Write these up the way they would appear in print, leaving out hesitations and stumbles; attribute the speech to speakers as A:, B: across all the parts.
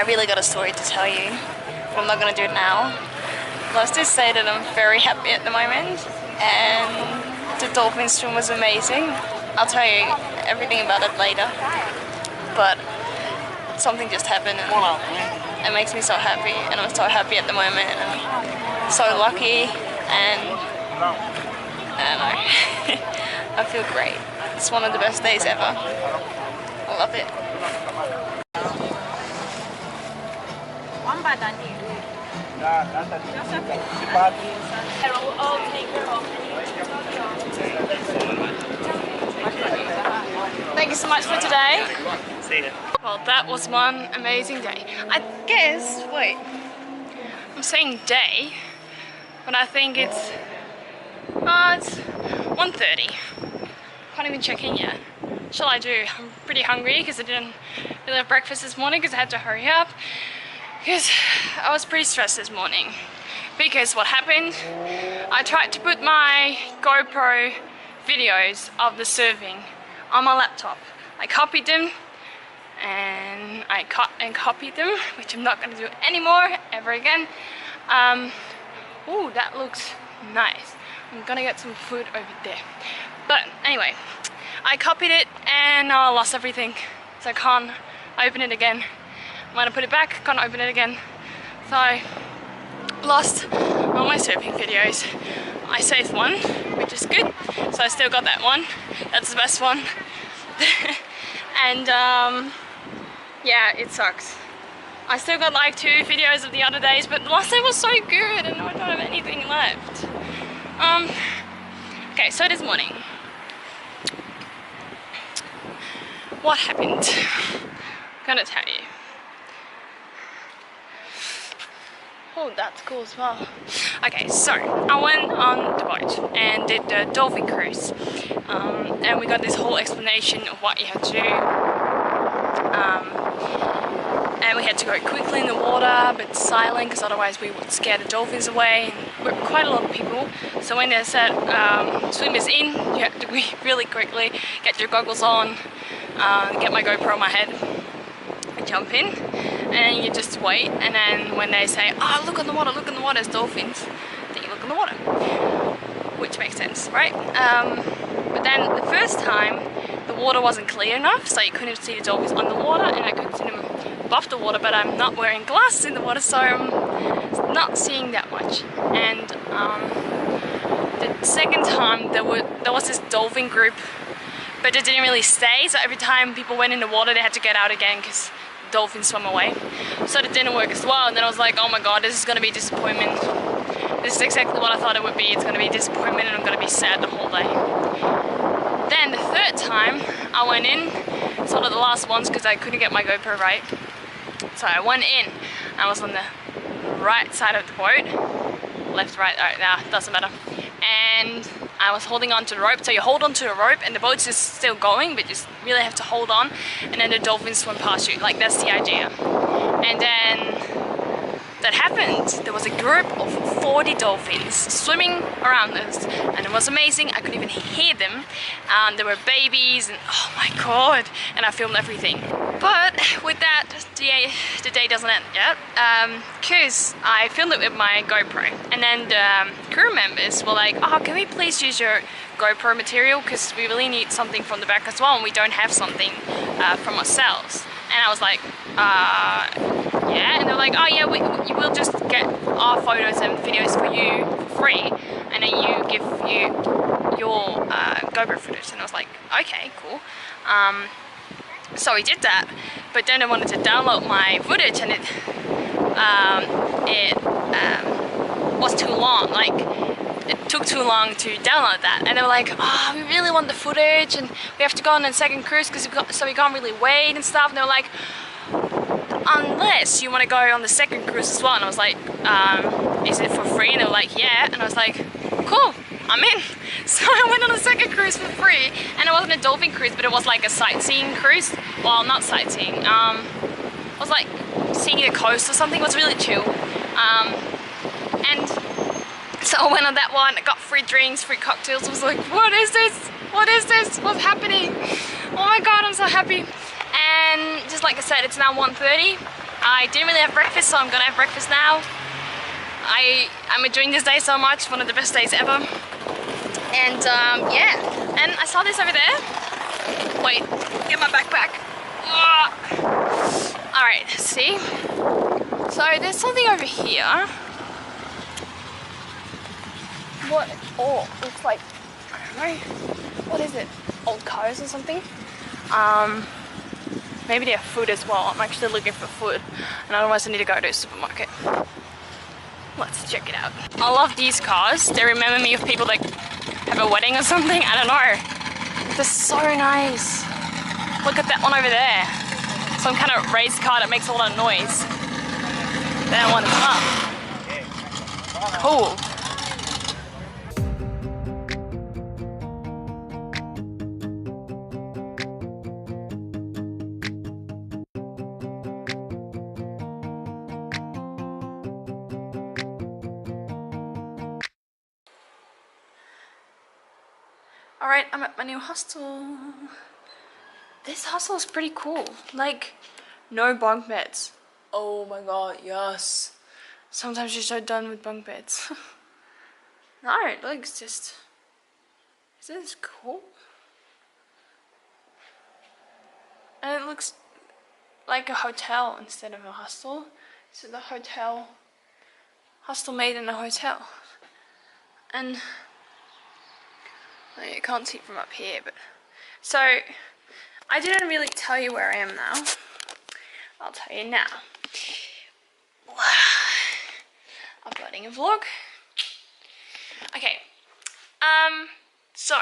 A: really got a story to tell you, but I'm not gonna do it now. Let's just say that I'm very happy at the moment, and the dolphin swim was amazing. I'll tell you everything about it later, but something just happened and it makes me so happy, and I'm so happy at the moment, and I'm so lucky, and I don't know. I feel great. It's one of the best days ever. I love it. Thank you so much for today.
B: See ya.
A: Well, that was one amazing day. I guess, wait, I'm saying day, but I think it's 1:30. Can't even check in yet. What shall I do? I'm pretty hungry because I didn't really have breakfast this morning because I had to hurry up. Because I was pretty stressed this morning. Because what happened, I tried to put my GoPro videos of the surfing on my laptop. I copied them and I copied them, which I'm not going to do anymore ever again. Oh, that looks nice. I'm gonna get some food over there. But anyway, I copied it and I lost everything, so I can't open it again. When I put it back, can't open it again. So I lost all my surfing videos. I saved one, which is good, so I still got that one. That's the best one. And yeah, it sucks. I still got like 2 videos of the other days, but the last day was so good and I don't have anything left. Okay, so this morning, what happened? I'm gonna tell you. Oh, that's cool as well. Okay, so I went on the boat and did the dolphin cruise, and we got this whole explanation of what you have to do. And we had to go quickly in the water but silent, because otherwise we would scare the dolphins away. We're quite a lot of people, so when they said swim is in, you have to be really quickly, get your goggles on, get my GoPro on my head, jump in, and you just wait. And then when they say, oh, look on the water, there's dolphins, then you look in the water, which makes sense, right? But then the first time the water wasn't clear enough, so you couldn't see the dolphins on the water, and I couldn't see them above the water, but I'm not wearing glasses in the water, so I'm not seeing that much. And the second time there was this dolphin group, but they didn't really stay, so every time people went in the water they had to get out again because dolphins swam away, so it didn't work as well. And then I was like, oh my god, this is gonna be disappointment. This is exactly what I thought it would be. It's gonna be disappointment and I'm gonna be sad the whole day. Then the third time I went in, sort of the last ones because I couldn't get my GoPro right, so I went in. I was on the right side of the boat, left, right, nah, doesn't matter, and I was holding on to the rope. So you hold on to the rope and the boat's just still going, but you just really have to hold on, and then the dolphins swim past you. Like, that's the idea. And then that happened. There was a group of 40 dolphins swimming around us, and it was amazing. I couldn't even hear them. There were babies, and oh my god, and I filmed everything. But with that, the day doesn't end yet, because I filmed it with my GoPro, and then the crew members were like, oh, can we please use your GoPro material, because we really need something from the back as well, and we don't have something from ourselves. And I was like, yeah, and they're like, oh yeah, we will just get our photos and videos for you for free, and then you give your GoPro footage. And I was like, okay, cool. So we did that, but then I wanted to download my footage, and it was too long. Like, it took too long to download that, and they were like, oh, we really want the footage, and we have to go on a second cruise so we can't really wait and stuff. And they were like, unless you want to go on the second cruise as well. And I was like, is it for free? And they were like, yeah. And I was like, cool, I'm in. So I went on a second cruise for free, and it wasn't a dolphin cruise, but it was like a sightseeing cruise. Well, not sightseeing, it was like seeing the coast or something. It was really chill. And so I went on that one, I got free drinks, free cocktails. I was like, what is this? What is this? What's happening? Oh my god, I'm so happy. And just like I said, it's now 1:30, I didn't really have breakfast, so I'm gonna have breakfast now. I'm enjoying this day so much, one of the best days ever. And yeah, and I saw this over there. Wait, get my backpack. Alright, see? So there's something over here. What? Oh, looks like, I don't know. What is it? Old cars or something? Maybe they have food as well. I'm actually looking for food, and otherwise I need to go to a supermarket. Let's check it out. I love these cars. They remember me of people that have a wedding or something. I don't know. They're so nice. Look at that one over there. Some kind of race car that makes a lot of noise. That one is up. Cool. Alright, I'm at my new hostel. This hostel is pretty cool. Like, no bunk beds. Oh my god, yes. Sometimes you're so done with bunk beds. No, it looks just... Is this cool? And it looks like a hotel instead of a hostel. So the hostel made in a hotel. And you can't see from up here, but so I didn't really tell you where I am now. I'll tell you now. Uploading a vlog. Okay. So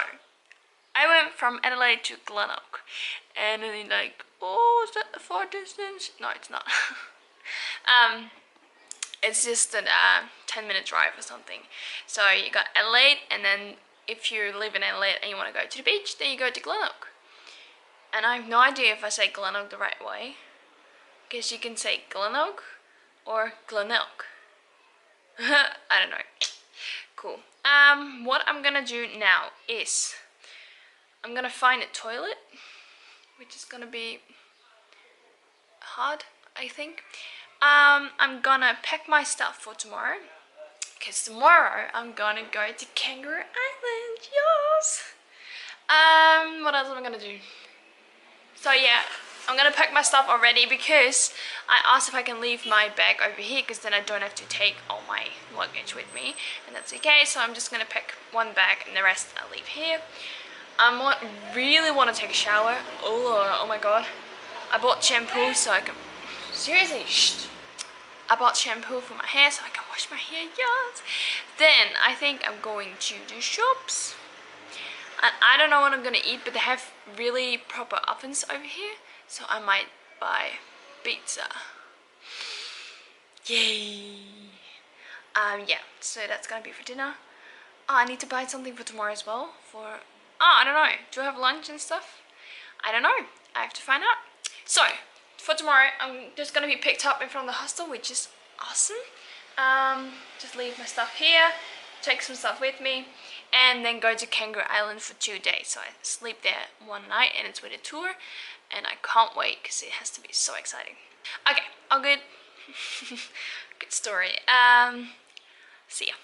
A: I went from Adelaide to Glenelg, and then you're like, oh, is that a far distance? No, it's not. It's just a 10-minute drive or something. So you got Adelaide, and then if you live in Adelaide and you want to go to the beach, then you go to Glenelg. And I have no idea if I say Glenelg the right way, because you can say Glenelg or Glenelg. I don't know. Cool. What I'm gonna do now is I'm gonna find a toilet, which is gonna be hard, I think. I'm gonna pack my stuff for tomorrow, because tomorrow I'm gonna go to Kangaroo Island. Yes. What else am I gonna do? So yeah, I'm gonna pack my stuff already, because I asked if I can leave my bag over here, because then I don't have to take all my luggage with me, and that's okay. So I'm just gonna pack one bag and the rest I'll leave here. I really want to take a shower. Oh my god. I bought shampoo so I can... Seriously, shh. I bought shampoo for my hair so I can wash my hair, yes. Then I think I'm going to the shops. And I don't know what I'm gonna eat, but they have really proper ovens over here, so I might buy pizza. Yay! Yeah, so that's gonna be for dinner. Oh, I need to buy something for tomorrow as well. I don't know. Do I have lunch and stuff? I don't know. I have to find out. So, for tomorrow, I'm just gonna be picked up in front of the hostel, which is awesome. Just leave my stuff here, take some stuff with me, and then go to Kangaroo Island for 2 days. So I sleep there one night, and it's with a tour, and I can't wait because it has to be so exciting. Okay, all good. Good story. See ya.